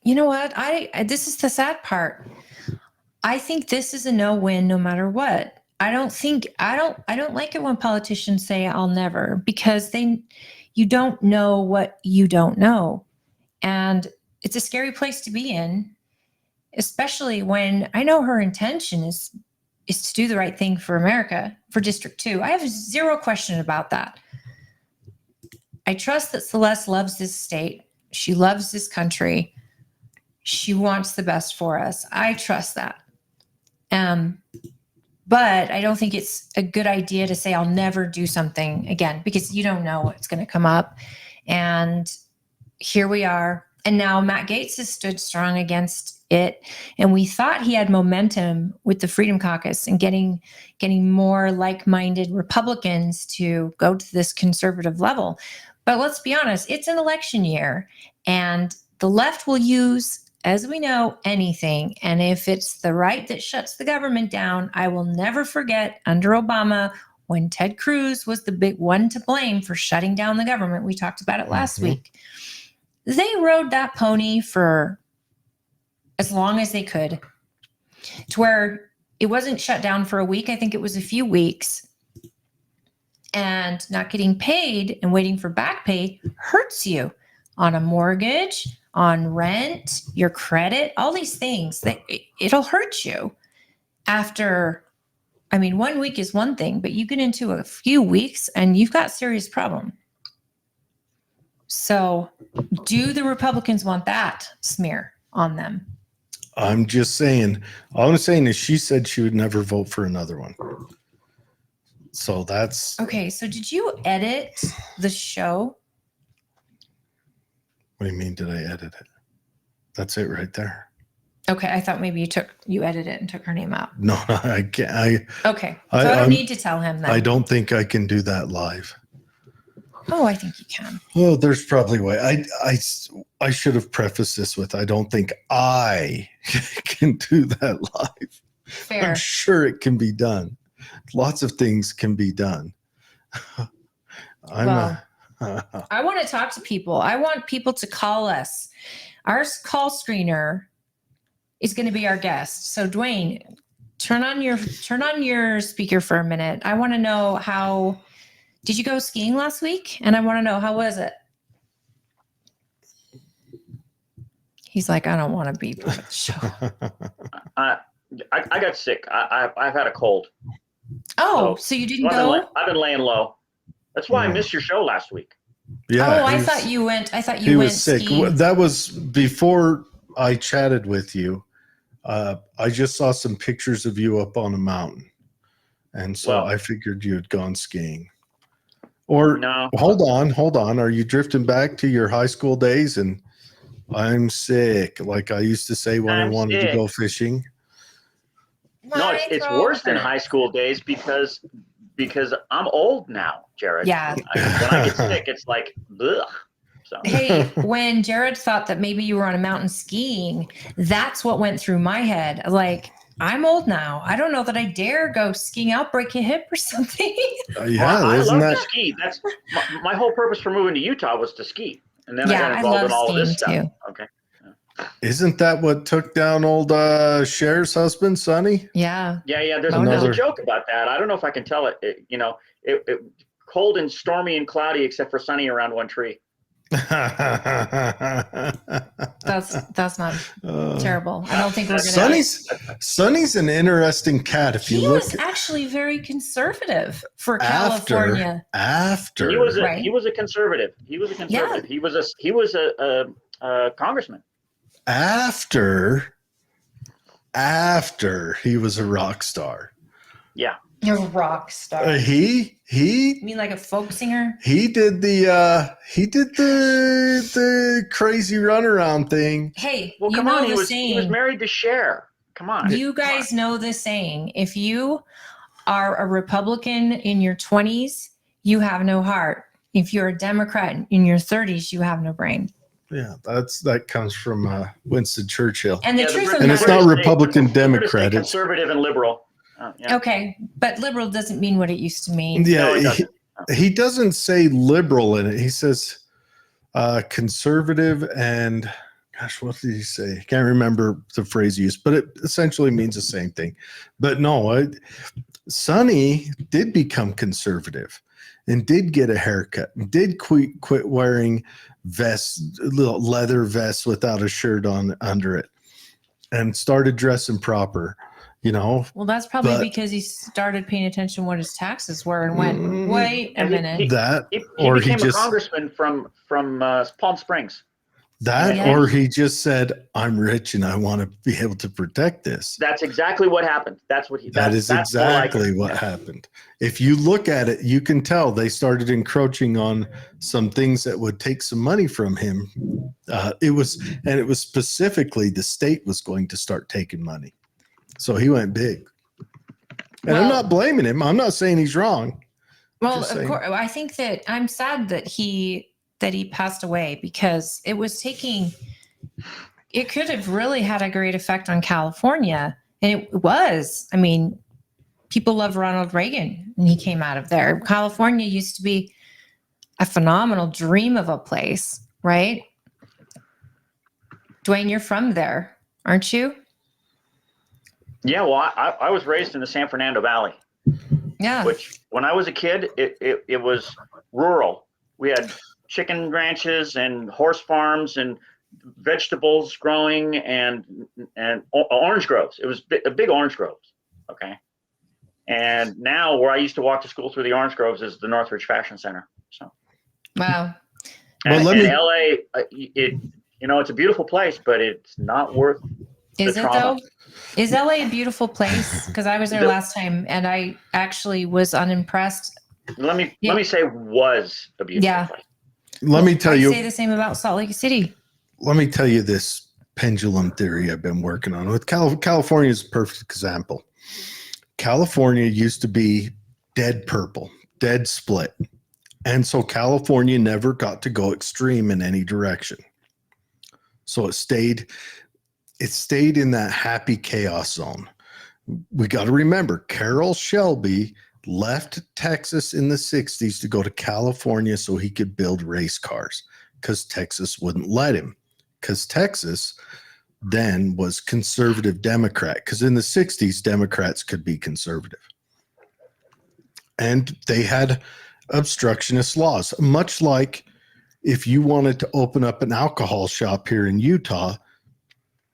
You know what? This is the sad part. I think this is a no-win no matter what. I don't like it when politicians say I'll never, because you don't know what you don't know. And it's a scary place to be in, especially when I know her intention is to do the right thing for America, for District 2. I have zero question about that. I trust that Celeste loves this state. She loves this country. She wants the best for us. I trust that. But I don't think it's a good idea to say I'll never do something again, because you don't know what's going to come up. And here we are. And now Matt Gaetz has stood strong against it. And we thought he had momentum with the Freedom Caucus and getting more like-minded Republicans to go to this conservative level. But let's be honest, it's an election year, and the left will use, as we know, anything. And if it's the right that shuts the government down, I will never forget under Obama, when Ted Cruz was the big one to blame for shutting down the government. We talked about it last week. They rode that pony for as long as they could, to where it wasn't shut down for a week. I think it was a few weeks. And not getting paid and waiting for back pay hurts you on a mortgage, on rent, your credit, all these things. It'll hurt you after. I mean, 1 week is one thing, but you get into a few weeks and you've got serious problem. So do the Republicans want that smear on them? I'm just saying, all I'm saying is she said she would never vote for another one. So that's okay. So did you edit the show? What do you mean? Did I edit it? That's it right there. Okay, I thought maybe you edited it and took her name out. No, I can't. Okay, so I don't I'm- need to tell him then. I don't think I can do that live. Oh, I think you can. Oh, there's probably a way. I should have prefaced this with, I don't think I can do that live. Fair. I'm sure it can be done. Lots of things can be done. I want to talk to people. I want people to call us. Our call screener is going to be our guest. So Dwayne, turn on your speaker for a minute. I want to know how did you go skiing last week? And I want to know, how was it? He's like, I don't want to be part of the show. I got sick. I've had a cold. Oh, so you didn't go? I've been laying low. That's why I missed your show last week. Yeah. Oh, I thought you went He was sick. skiing. That was before I chatted with you. I just saw some pictures of you up on a mountain. And so I figured you had gone skiing. Or no. Hold on. Are you drifting back to your high school days and I'm sick, like I used to say when I wanted to go fishing? No, it's worse than high school days because I'm old now, Jared. Yeah. When I get sick, it's like, ugh. So. Hey, when Jared thought that maybe you were on a mountain skiing, that's what went through my head. Like, I'm old now. I don't know that I dare go skiing out, break a hip or something. Yeah, I isn't love that to ski. That's my whole purpose for moving to Utah was to ski, and then Yeah, I got I involved love in all of this skiing stuff. too. Okay. Isn't that what took down old Cher's husband, Sonny? Yeah. Yeah. There's Another- a joke about that. I don't know if I can tell it. It cold and stormy and cloudy, except for sunny around one tree. That's not terrible. I don't think we're gonna. Sonny's an interesting cat. If you He look was actually very conservative for after, California. after He was a conservative. He was a conservative. Yeah. He was a congressman. After he was a rock star. Yeah. You're a rock star. He You mean like a folk singer? he did the crazy runaround thing. Hey, Well, you come know on. the He was saying. married to Cher. Come on. You guys know the saying. If you are a Republican in your 20s, you have no heart. If you're a Democrat in your 30s, you have no brain. Yeah, that comes from Winston Churchill. And the truth of and the it's matter not is, Republican, the British say Democrat. It's conservative and liberal. Yeah. okay, but liberal doesn't mean what it used to mean. yeah. No, it doesn't. He doesn't say liberal in it. He says conservative and gosh, what did he say? I can't remember the phrase used, but it essentially means the same thing. But no, Sonny did become conservative and did get a haircut and did quit wearing vests, little leather vests without a shirt on under it, and started dressing proper. Well, that's probably But- because he started paying attention to what his taxes were and went, wait a minute. That He or he became a just congressman from Palm Springs. that Yeah. or he just said, I'm rich and I want to be able to protect this. That's exactly what happened. That's what he. That is that's more like exactly it. what happened. If you look at it, you can tell they started encroaching on some things that would take some money from him. It was specifically the state was going to start taking money. So he went big. And I'm Well- not blaming him. I'm not saying he's wrong. Well, Just of saying. course, I think that I'm sad that he passed away because it could have really had a great effect on California. And it was. I mean, people love Ronald Reagan when he came out of there. California used to be a phenomenal dream of a place, right? Dwayne, you're from there, aren't you? Yeah, well, I was raised in the San Fernando Valley, Yeah. which when I was a kid, it was rural. We had chicken ranches and horse farms and vegetables growing and orange groves. It was a big orange groves. Okay. And now where I used to walk to school through the orange groves is the Northridge Fashion Center. So, Wow. Well, and LA, it's a beautiful place, but it's not worth Is the it trauma. though? Is LA a beautiful place? Because I was there last time and I actually was unimpressed. Let me say was a beautiful Yeah. place. Let me tell I you. say the same about Salt Lake City. Let me tell you this. pendulum theory I've been working on. With California is a perfect example. California used to be dead purple, dead split. And so California never got to go extreme in any direction. So it stayed in that happy chaos zone. We got to remember, Carroll Shelby left Texas in the 60s to go to California so he could build race cars because Texas wouldn't let him. Because Texas then was conservative Democrat, because in the 60s, Democrats could be conservative. And they had obstructionist laws, much like if you wanted to open up an alcohol shop here in Utah,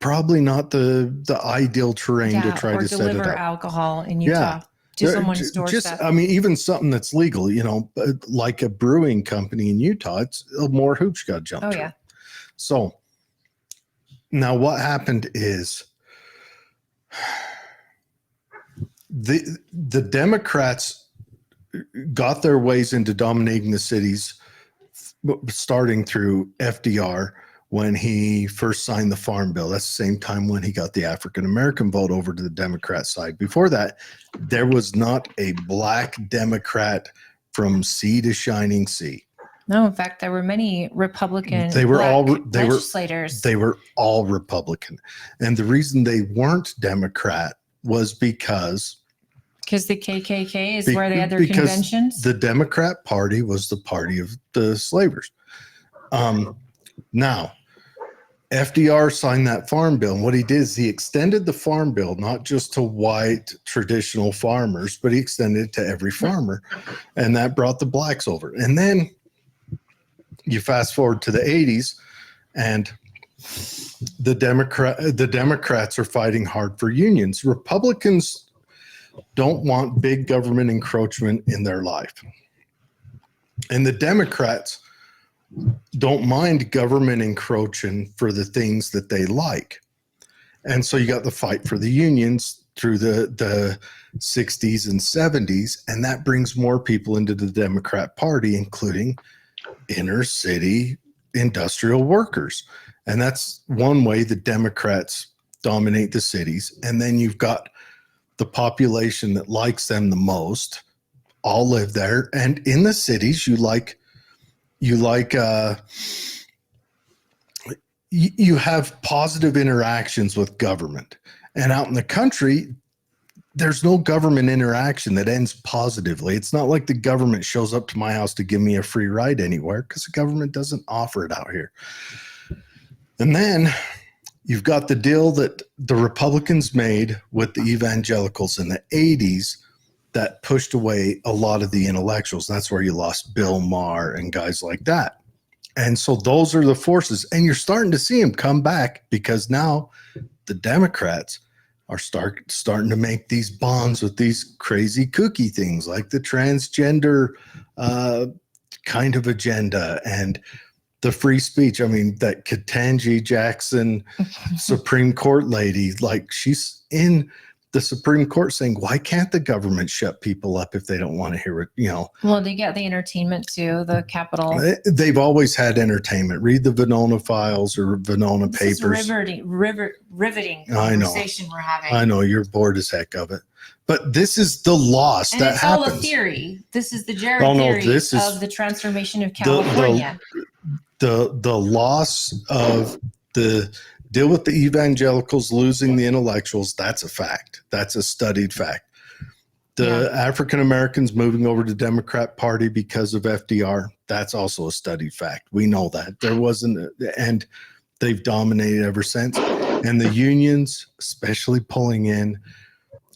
probably not the ideal terrain to try to set it deliver up. alcohol in Utah to someone's doorstep. I mean, even something that's legal, you know, like a brewing company in Utah, it's more hoops got jumped. Oh, through. yeah. So now what happened is the Democrats got their ways into dominating the cities, starting through FDR when he first signed the Farm Bill. That's the same time when he got the African-American vote over to the Democrat side. Before that, there was not a black Democrat from sea to shining sea. No, in fact, there were many Republican legislators. They were all Republican. And the reason they weren't Democrat was because the KKK is where they had their conventions. The Democrat Party was the party of the slavers. Now, FDR signed that Farm Bill, and what he did is he extended the Farm Bill not just to white traditional farmers, but he extended it to every farmer, and that brought the blacks over. And then you fast forward to the 80s, and the Democrats are fighting hard for unions. Republicans don't want big government encroachment in their life. And the Democrats don't mind government encroaching for the things that they like. And so you got the fight for the unions through the 60s and 70s, and that brings more people into the Democrat Party, including inner city industrial workers. And that's one way the Democrats dominate the cities. And then you've got the population that likes them the most all live there. And in the cities, you have positive interactions with government. And out in the country, there's no government interaction that ends positively. It's not like the government shows up to my house to give me a free ride anywhere, because the government doesn't offer it out here. And then you've got the deal that the Republicans made with the evangelicals in the 80s that pushed away a lot of the intellectuals. That's where you lost Bill Maher and guys like that. And so those are the forces. And you're starting to see them come back, because now the Democrats are starting to make these bonds with these crazy kooky things like the transgender kind of agenda and the free speech. I mean, that Ketanji Jackson Supreme Court lady, like, she's in the Supreme Court saying, why can't the government shut people up if they don't want to hear it? You know, well, they get the entertainment too, the Capitol. They've always had entertainment. Read the Venona files or Venona papers. This is riveting conversation we're having. I know you're bored as heck of it, but this is the loss and that it's happens. all a theory. This is the Jared theory of the transformation of California. The loss of the deal with the evangelicals losing the intellectuals, that's a fact. That's a studied fact. The African Americans moving over to the Democrat Party because of FDR, that's also a studied fact. We know that. There wasn't, and they've dominated ever since. And the unions, especially pulling in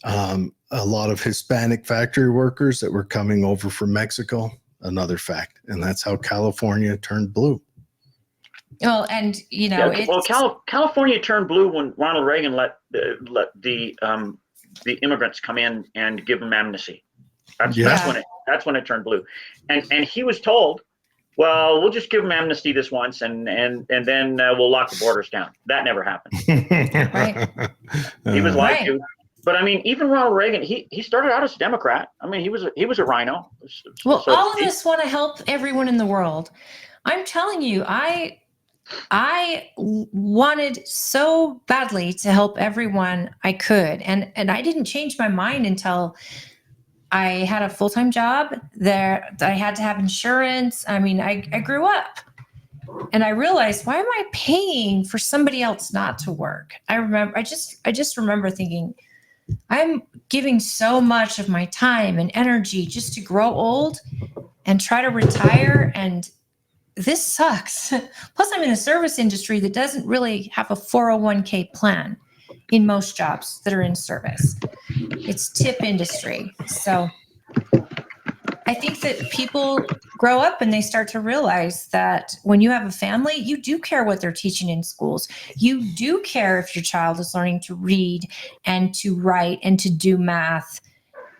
a lot of Hispanic factory workers that were coming over from Mexico, another fact. And that's how California turned blue. Oh, and you know, California turned blue when Ronald Reagan let the immigrants come in and give them amnesty. That's when it turned blue, and he was told, well, we'll just give them amnesty this once, and then we'll lock the borders down. That never happened. Right. He was lied to. But I mean, even Ronald Reagan, he started out as a Democrat. I mean, he was a rhino. Well, all of us want to help everyone in the world. I'm telling you, wanted so badly to help everyone I could. And I didn't change my mind until I had a full-time job there. I had to have insurance. I mean, I grew up and I realized, why am I paying for somebody else not to work? I just remember thinking, I'm giving so much of my time and energy just to grow old and try to retire, and this sucks. Plus, I'm in a service industry that doesn't really have a 401k plan in most jobs that are in service. It's tip industry. So I think that people grow up and they start to realize that when you have a family, you do care what they're teaching in schools. You do care if your child is learning to read and to write and to do math,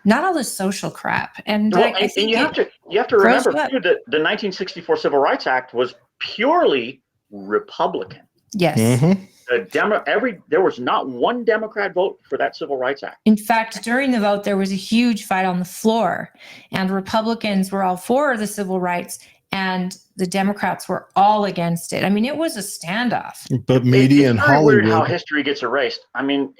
not all this social crap. And Well, I think you have to grows remember you up. too that the 1964 Civil Rights Act was purely Republican. Yes. Mhm. There was not one Democrat vote for that Civil Rights Act. In fact, during the vote, there was a huge fight on the floor, and Republicans were all for the civil rights, and the Democrats were all against it. I mean, it was a standoff. But media and It's very weird how Hollywood. history gets erased. I mean,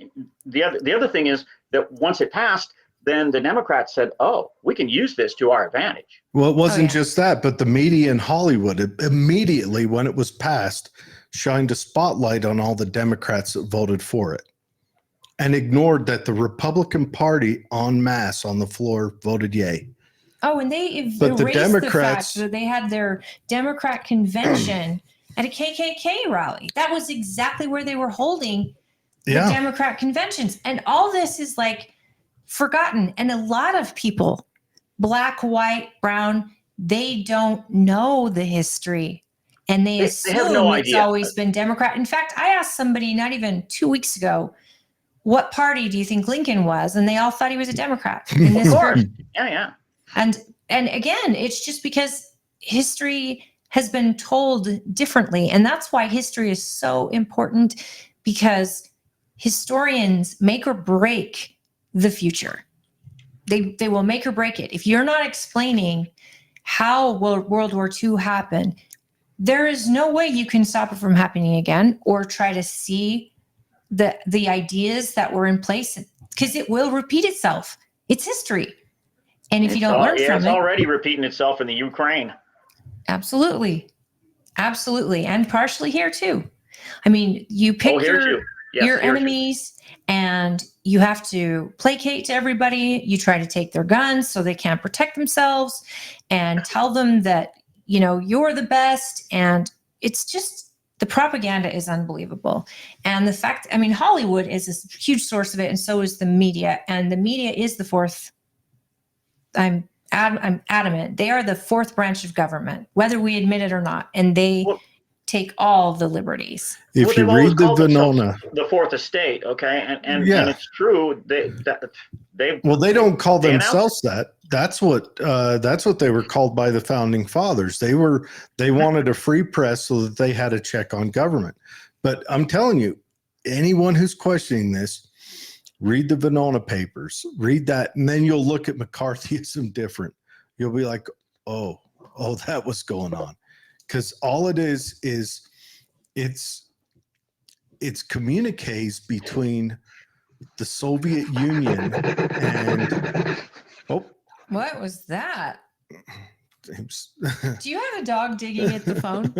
the other thing is that once it passed, then the Democrats said, "Oh, we can use this to our advantage." Well, it wasn't yeah. just that, but the media in Hollywood immediately, when it was passed, shined a spotlight on all the Democrats that voted for it and ignored that the Republican Party en masse on the floor voted yay. Oh, and they But the erased Democrats- the fact that they had their Democrat convention at a KKK rally. That was exactly where they were holding the Yeah. Democrat conventions. And all this is like forgotten. And a lot of people, black, white, brown, they don't know the history. And they assume have no it's idea. always been Democrat. In fact, I asked somebody not even 2 weeks ago, what party do you think Lincoln was? And they all thought he was a Democrat. In this Of course. group. Yeah. And again, it's just because history has been told differently. And that's why history is so important, because historians make or break the future. They will make or break it. If you're not explaining how World War II happened, there is no way you can stop it from happening again or try to see the ideas that were in place, because it will repeat itself. It's history. And if you don't learn from it's it, already repeating itself in the Ukraine. absolutely. And partially here too. I mean, you pick Here too. Yes, your here too. enemies and you have to placate to everybody. You try to take their guns so they can't protect themselves and tell them that, you're the best. And it's just, the propaganda is unbelievable. And the fact, Hollywood is a huge source of it. And so is the media. And the media is the fourth. I'm adamant. They are the fourth branch of government, whether we admit it or not. And they take all the liberties. If you read the Venona, the fourth estate, okay, and it's true. They don't call themselves that. That's what they were called by the founding fathers. They wanted a free press so that they had a check on government. But I'm telling you, anyone who's questioning this, read the Venona papers, read that, and then you'll look at McCarthyism different. You'll be like, oh, that was going on. Because all it is it's communiques between the Soviet Union and what was that? James. Do you have a dog digging at the phone?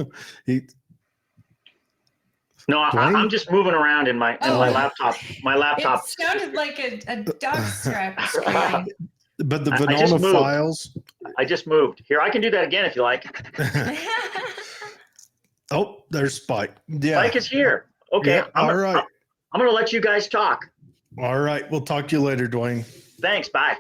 No, I'm just moving around in my laptop. My laptop. It sounded like a dog screaming. But the Venona files. I just moved. Here, I can do that again if you like. Oh, there's Spike. Yeah. Spike is here. Okay. Yeah, all right. I'm going to let you guys talk. All right. We'll talk to you later, Dwayne. Thanks. Bye.